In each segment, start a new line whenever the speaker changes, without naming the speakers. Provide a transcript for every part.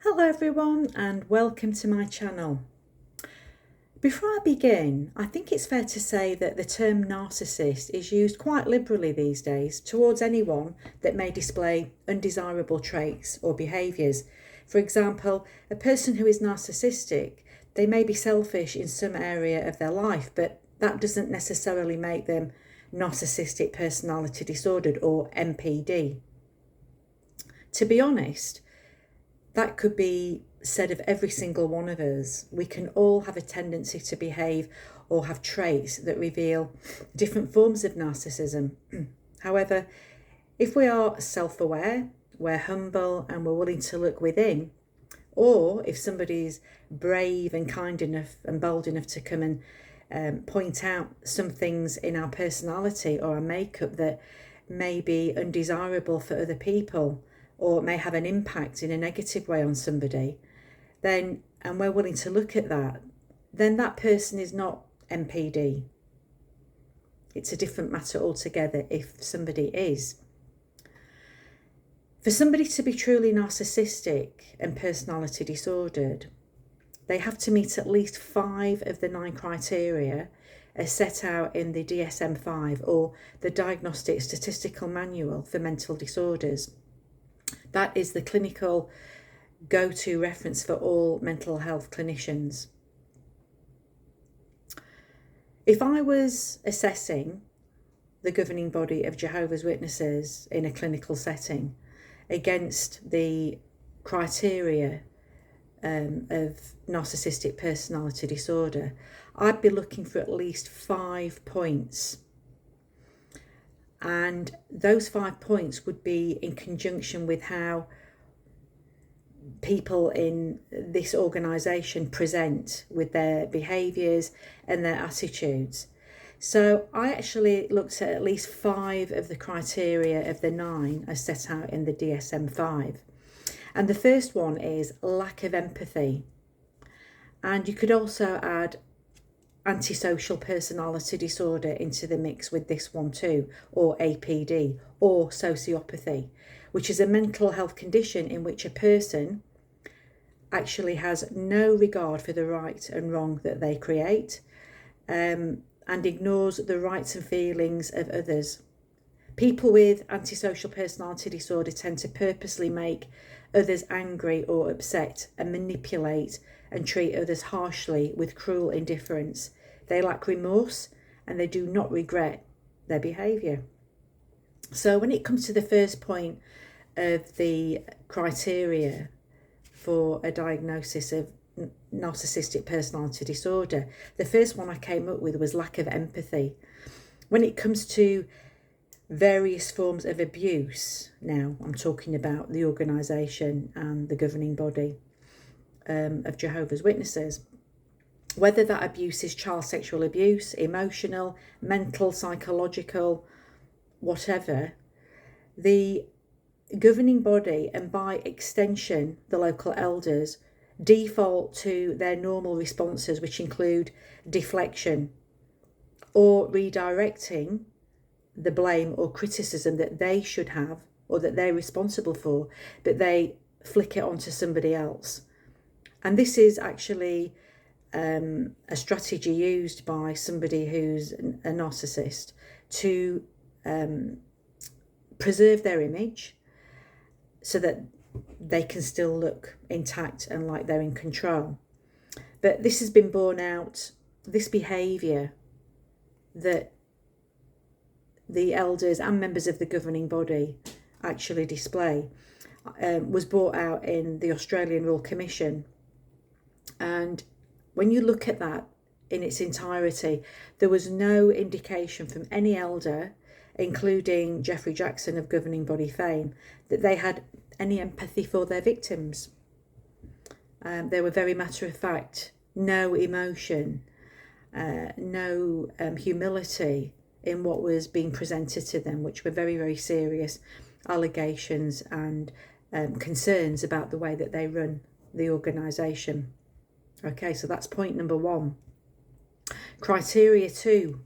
Hello everyone and welcome to my channel. Before I begin, I think it's fair to say that the term narcissist is used quite liberally these days towards anyone that may display undesirable traits or behaviours. For example, a person who is narcissistic, they may be selfish in some area of their life, but that doesn't necessarily make them narcissistic personality disordered or NPD. To be honest, that could be said of every single one of us. We can all have a tendency to behave or have traits that reveal different forms of narcissism. However, if we are self-aware, we're humble and we're willing to look within, or if somebody's brave and kind enough and bold enough to come and point out some things in our personality or our makeup that may be undesirable for other people, or may have an impact in a negative way on somebody, then, and we're willing to look at that, then that person is not NPD. It's a different matter altogether if somebody is. For somebody to be truly narcissistic and personality disordered, they have to meet at least 5 of the 9 criteria as set out in the DSM-5, or the Diagnostic Statistical Manual for Mental Disorders. That is the clinical go-to reference for all mental health clinicians. If I was assessing the governing body of Jehovah's Witnesses in a clinical setting against the criteria of narcissistic personality disorder, I'd be looking for at least 5 points. And those 5 points would be in conjunction with how people in this organisation present with their behaviours and their attitudes. So I actually looked at least 5 of the criteria of the 9 as set out in the DSM-5. And the first one is lack of empathy. And you could also add antisocial personality disorder into the mix with this one too, or APD, or sociopathy, which is a mental health condition in which a person actually has no regard for the right and wrong that they create, and ignores the rights and feelings of others. People with antisocial personality disorder tend to purposely make others angry or upset and manipulate and treat others harshly with cruel indifference. They lack remorse and they do not regret their behaviour. So when it comes to the first point of the criteria for a diagnosis of narcissistic personality disorder, the first one I came up with was lack of empathy. When it comes to various forms of abuse, now I'm talking about the organisation and the governing body of Jehovah's Witnesses, whether that abuse is child sexual abuse, emotional, mental, psychological, whatever, the governing body, and by extension the local elders, default to their normal responses, which include deflection or redirecting the blame or criticism that they should have or that they're responsible for, but they flick it onto somebody else. And this is actually a strategy used by somebody who's a narcissist to preserve their image so that they can still look intact and like they're in control. But this has been borne out, this behaviour that the elders and members of the governing body actually display was brought out in the Australian Royal Commission. And when you look at that in its entirety, there was no indication from any elder, including Jeffrey Jackson of governing body fame, that they had any empathy for their victims. They were very matter of fact, no emotion, no humility in what was being presented to them, which were very, very serious allegations and concerns about the way that they run the organisation. Okay, so that's point number 1. Criteria 2,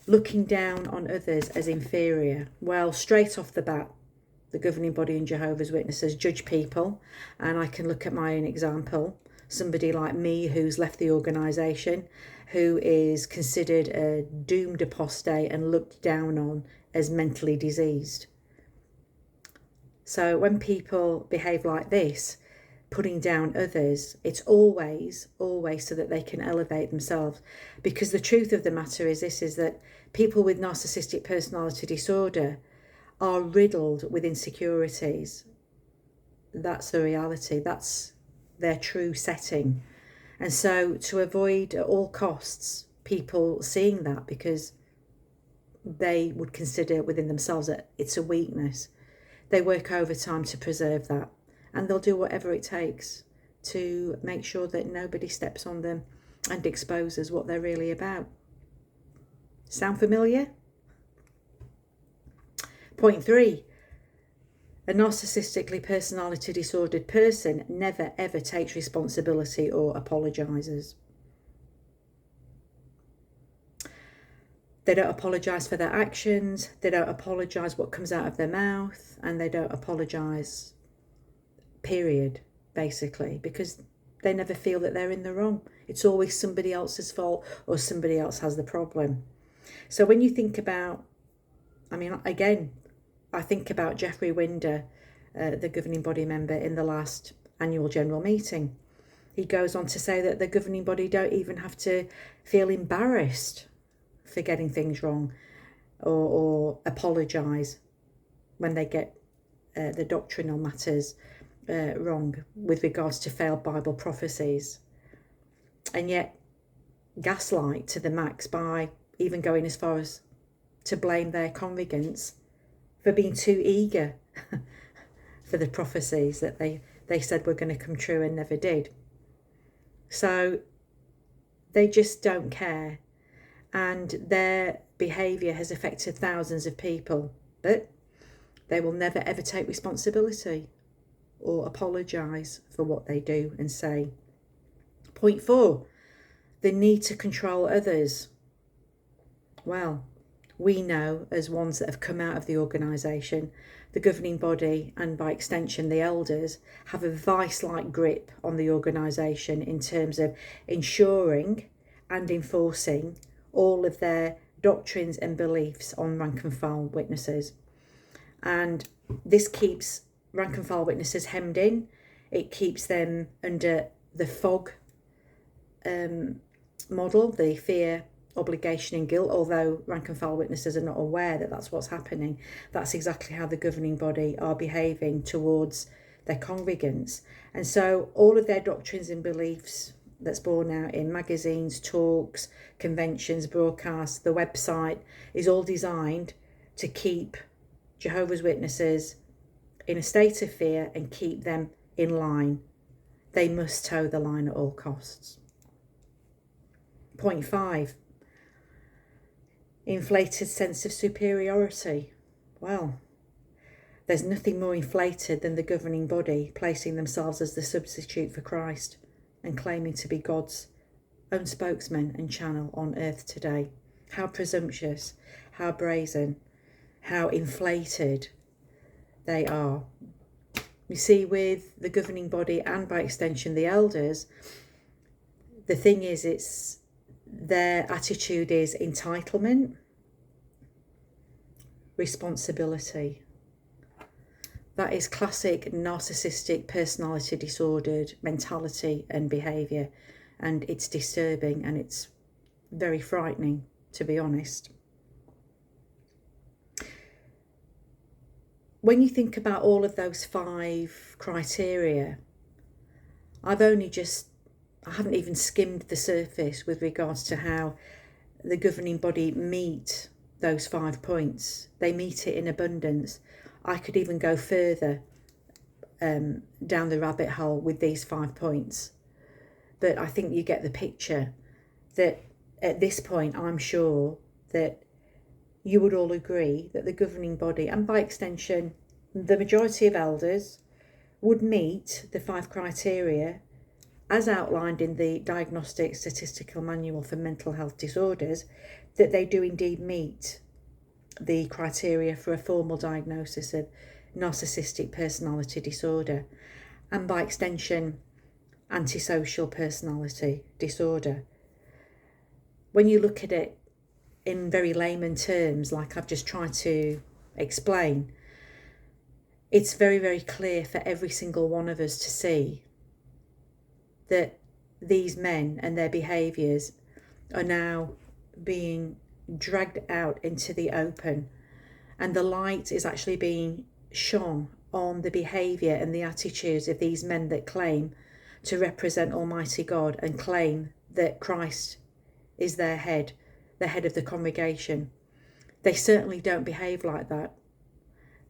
looking down on others as inferior. Well, straight off the bat, the governing body and Jehovah's Witnesses judge people, and I can look at my own example. Somebody like me who's left the organisation, who is considered a doomed apostate and looked down on as mentally diseased. So when people behave like this, putting down others, it's always so that they can elevate themselves. Because the truth of the matter is this, is that people with narcissistic personality disorder are riddled with insecurities. That's the reality. That's their true setting. And so to avoid at all costs people seeing that, because they would consider within themselves that it's a weakness, they work overtime to preserve that. And they'll do whatever it takes to make sure that nobody steps on them and exposes what they're really about. Sound familiar? Point 3. A narcissistically personality disordered person never ever takes responsibility or apologises. They don't apologise for their actions, they don't apologise what comes out of their mouth, and they don't apologise, period, basically, because they never feel that they're in the wrong. It's always somebody else's fault or somebody else has the problem. So when you think about, I think about Geoffrey Winder, the governing body member in the last annual general meeting. He goes on to say that the governing body don't even have to feel embarrassed for getting things wrong or apologise when they get the doctrinal matters wrong with regards to failed Bible prophecies. And yet gaslight to the max by even going as far as to blame their congregants for being too eager for the prophecies that they said were going to come true and never did. So they just don't care, and their behaviour has affected thousands of people, but they will never ever take responsibility or apologise for what they do and say. Point 4, the need to control others. Well, we know, as ones that have come out of the organisation, the governing body and by extension the elders have a vice-like grip on the organisation in terms of ensuring and enforcing all of their doctrines and beliefs on rank and file witnesses. And this keeps rank and file witnesses hemmed in. It keeps them under the FOG model, the fear, obligation and guilt. Although rank and file witnesses are not aware that that's what's happening, that's exactly how the governing body are behaving towards their congregants. And so all of their doctrines and beliefs that's borne out in magazines, talks, conventions, broadcasts, the website, is all designed to keep Jehovah's Witnesses in a state of fear and keep them in line. They must toe the line at all costs. Point 5. Inflated sense of superiority. Well, there's nothing more inflated than the governing body placing themselves as the substitute for Christ and claiming to be God's own spokesman and channel on earth today. How presumptuous, how brazen, how inflated they are. You see, with the governing body and by extension the elders, the thing is, it's their attitude is entitlement, responsibility. That is classic narcissistic personality disordered mentality and behaviour, and it's disturbing and it's very frightening, to be honest. When you think about all of those 5 criteria, I haven't even skimmed the surface with regards to how the governing body meet those 5 points. They meet it in abundance. I could even go further down the rabbit hole with these 5 points. But I think you get the picture, that at this point I'm sure that you would all agree that the governing body, and by extension the majority of elders, would meet the 5 criteria as outlined in the Diagnostic Statistical Manual for Mental Health Disorders, that they do indeed meet the criteria for a formal diagnosis of narcissistic personality disorder, and by extension, antisocial personality disorder. When you look at it in very layman terms, like I've just tried to explain, it's very, very clear for every single one of us to see that these men and their behaviours are now being dragged out into the open, and the light is actually being shone on the behaviour and the attitudes of these men that claim to represent Almighty God and claim that Christ is their head, the head of the congregation. They certainly don't behave like that,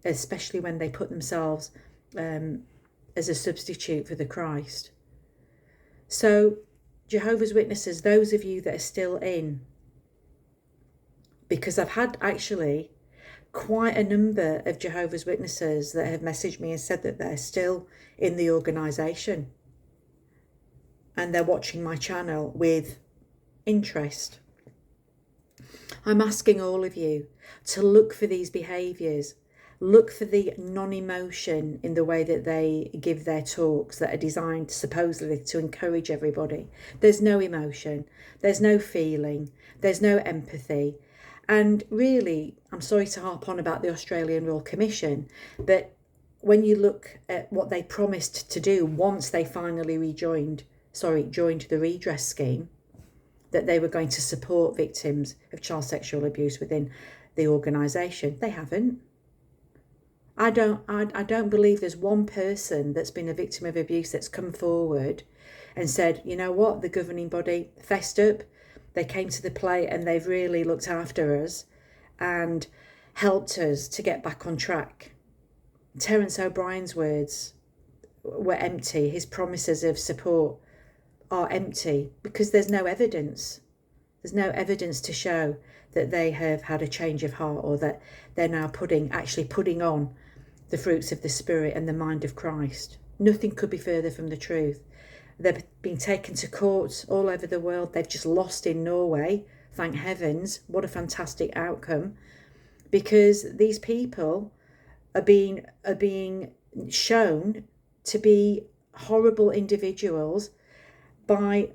especially when they put themselves as a substitute for the Christ. So, Jehovah's Witnesses, those of you that are still in, because I've had actually quite a number of Jehovah's Witnesses that have messaged me and said that they're still in the organisation and they're watching my channel with interest. I'm asking all of you to look for these behaviours. Look for the non-emotion in the way that they give their talks that are designed supposedly to encourage everybody. There's no emotion, there's no feeling, there's no empathy. And really, I'm sorry to harp on about the Australian Royal Commission, but when you look at what they promised to do once they finally joined the redress scheme, that they were going to support victims of child sexual abuse within the organisation, they haven't. I don't believe there's one person that's been a victim of abuse that's come forward and said, you know what, the governing body fessed up, they came to the plate and they've really looked after us and helped us to get back on track. Terence O'Brien's words were empty. His promises of support are empty because there's no evidence. There's no evidence to show that they have had a change of heart or that they're now actually putting on the fruits of the Spirit and the mind of Christ. Nothing could be further from the truth. They've been taken to court all over the world. They've just lost in Norway. Thank heavens. What a fantastic outcome. Because these people are being shown to be horrible individuals by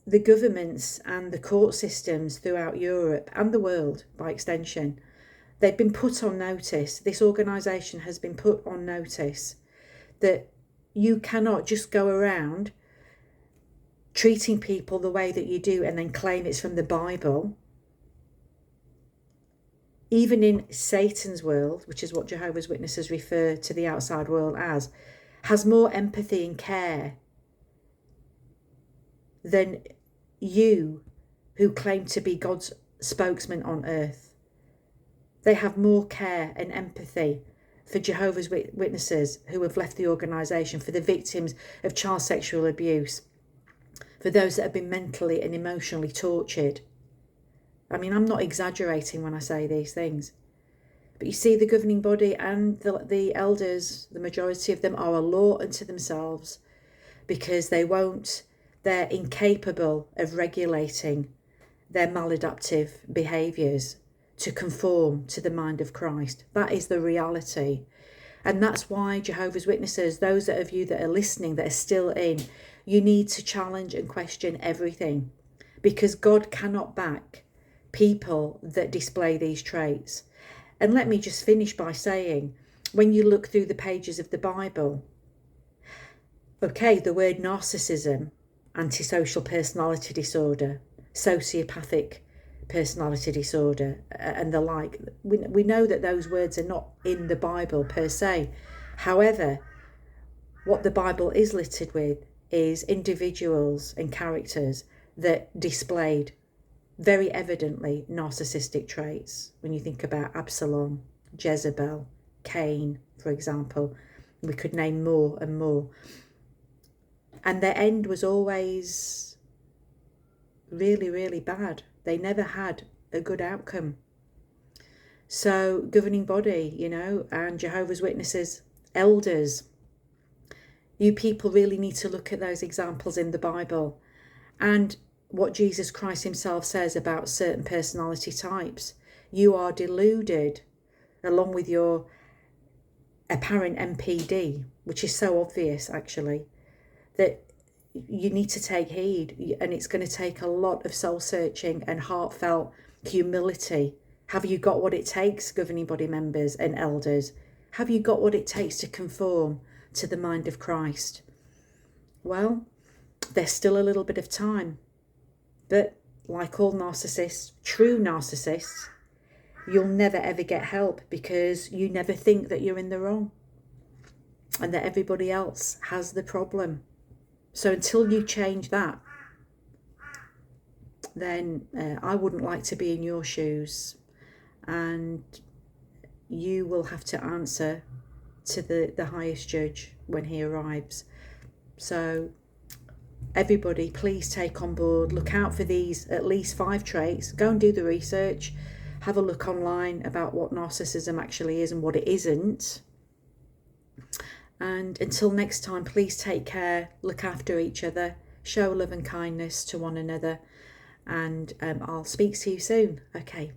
the governments and the court systems throughout Europe and the world by extension. They've been put on notice. This organisation has been put on notice that you cannot just go around treating people the way that you do and then claim it's from the Bible. Even in Satan's world, which is what Jehovah's Witnesses refer to the outside world as, has more empathy and care than you who claim to be God's spokesman on earth. They have more care and empathy for Jehovah's Witnesses who have left the organisation, for the victims of child sexual abuse, for those that have been mentally and emotionally tortured. I mean, I'm not exaggerating when I say these things. But you see, the governing body and the elders, the majority of them are a law unto themselves because they're incapable of regulating their maladaptive behaviours to conform to the mind of Christ. That is the reality. And that's why Jehovah's Witnesses, those of you that are listening, that are still in, you need to challenge and question everything, because God cannot back people that display these traits. And let me just finish by saying, when you look through the pages of the Bible, okay, the word narcissism, antisocial personality disorder, sociopathic personality disorder and the like, we know that those words are not in the Bible per se. However, what the Bible is littered with is individuals and characters that displayed very evidently narcissistic traits. When you think about Absalom, Jezebel, Cain, for example, we could name more and more. And their end was always really, really bad. They never had a good outcome. So governing body, and Jehovah's Witnesses, elders, you people really need to look at those examples in the Bible and what Jesus Christ himself says about certain personality types. You are deluded along with your apparent MPD, which is so obvious actually, that you need to take heed, and it's going to take a lot of soul searching and heartfelt humility. Have you got what it takes, governing body members and elders? Have you got what it takes to conform to the mind of Christ? Well, there's still a little bit of time, but like all narcissists, true narcissists, you'll never ever get help because you never think that you're in the wrong and that everybody else has the problem. So until you change that, then I wouldn't like to be in your shoes, and you will have to answer to the highest judge when he arrives. So everybody, please take on board, look out for these at least 5 traits, go and do the research, have a look online about what narcissism actually is and what it isn't. And until next time, please take care, look after each other, show love and kindness to one another, and I'll speak to you soon. Okay.